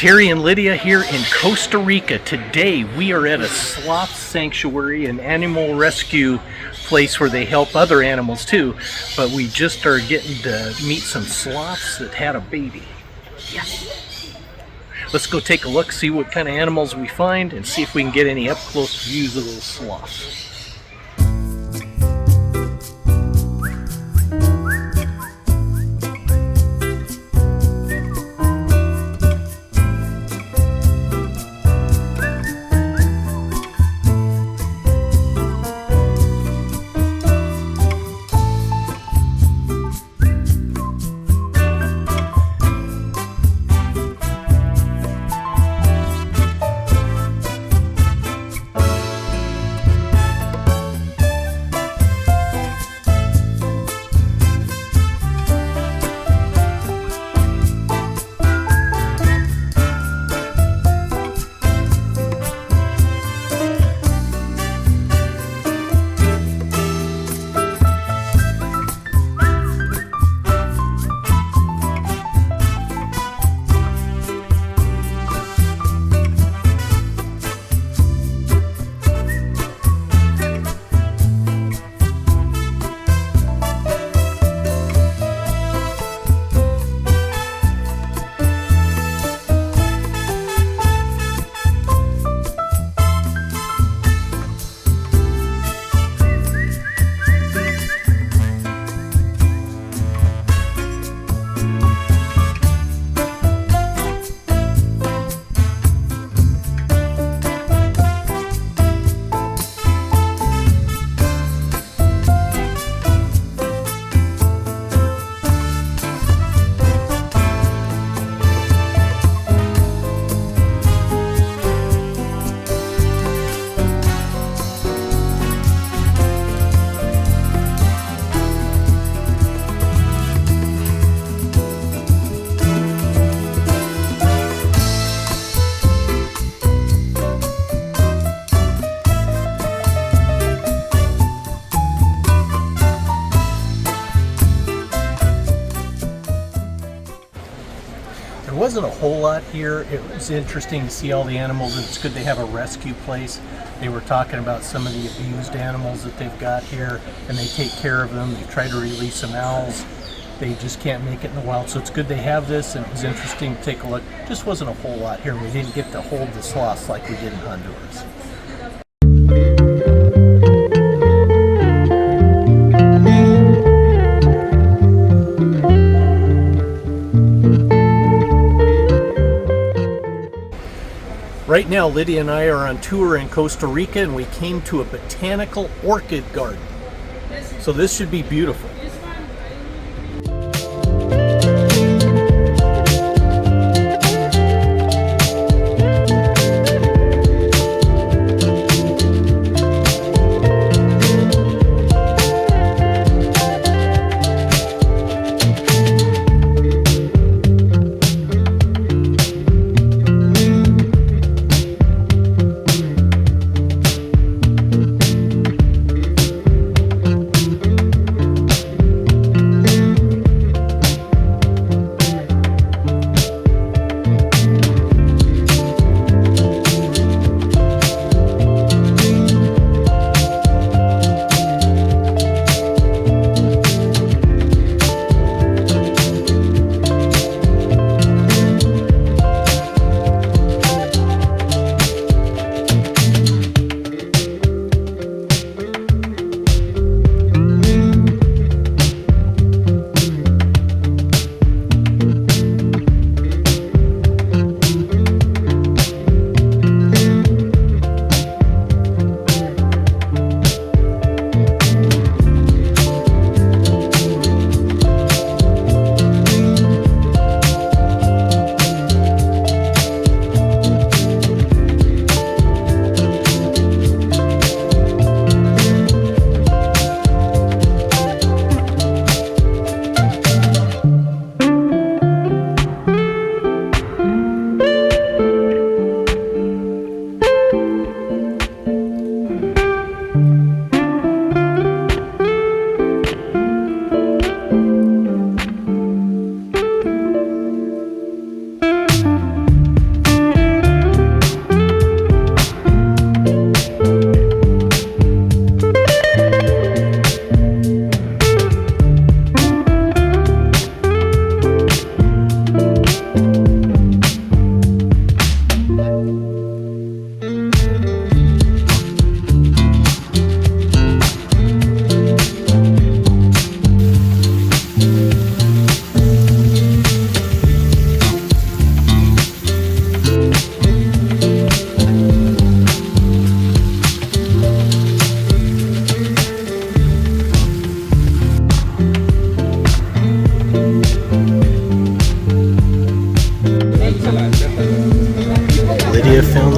Terry and Lidia here in Costa Rica. Today we are at a sloth sanctuary, an animal rescue place where they help other animals too. But we just are getting to meet some sloths that had a baby. Yes. Let's go take a look, see what kind of animals we find, and see if we can get any up-close views of those sloths. There wasn't a whole lot here. It was interesting to see all the animals. It's good they have a rescue place. They were talking about some of the abused animals that they've got here, and they take care of them. They try to release some owls. They just can't make it in the wild. So it's good they have this, and it was interesting to take a look. Just wasn't a whole lot here. We didn't get to hold the sloths like we did in Honduras. Right now, Lydia and I are on tour in Costa Rica, and we came to a botanical orchid garden. So this should be beautiful.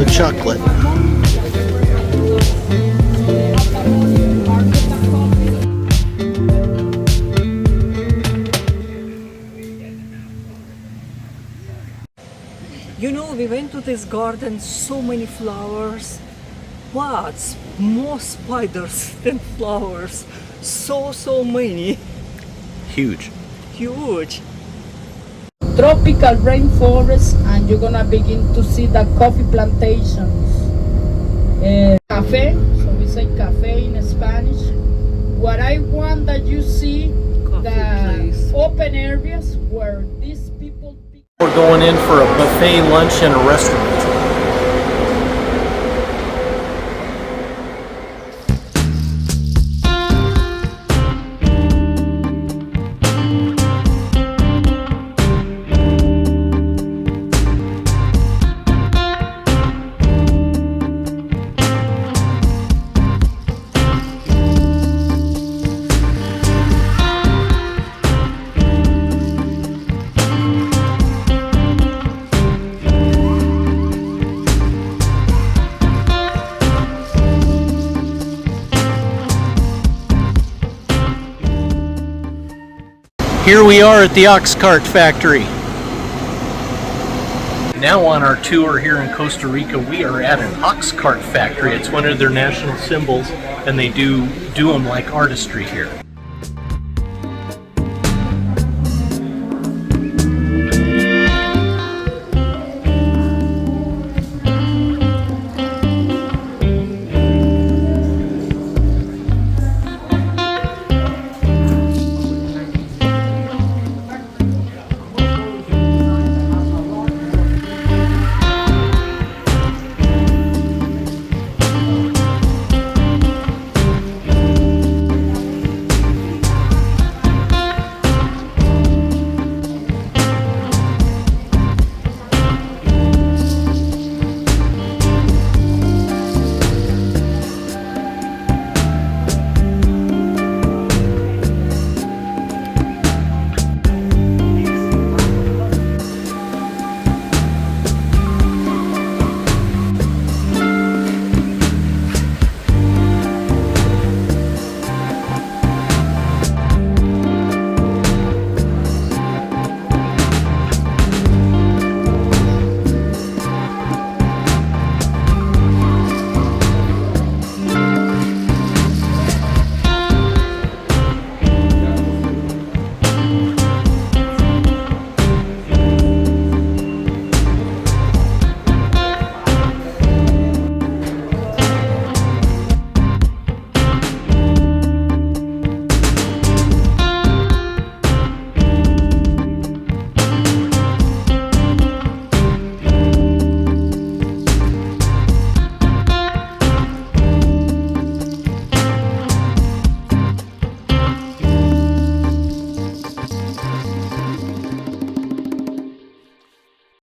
the chocolate. You know, we went to this garden, so many flowers. What? More spiders than flowers. So many. Huge. Huge. Tropical rainforest, and you're gonna begin to see the coffee plantations. Cafe, so we say cafe in Spanish. What I want that you see, Coffee the place. open areas where these people. We're going in for a buffet lunch in a restaurant. Here we are at the Oxcart factory. Now on our tour here in Costa Rica, we are at an Oxcart factory. It's one of their national symbols, and they do them like artistry here.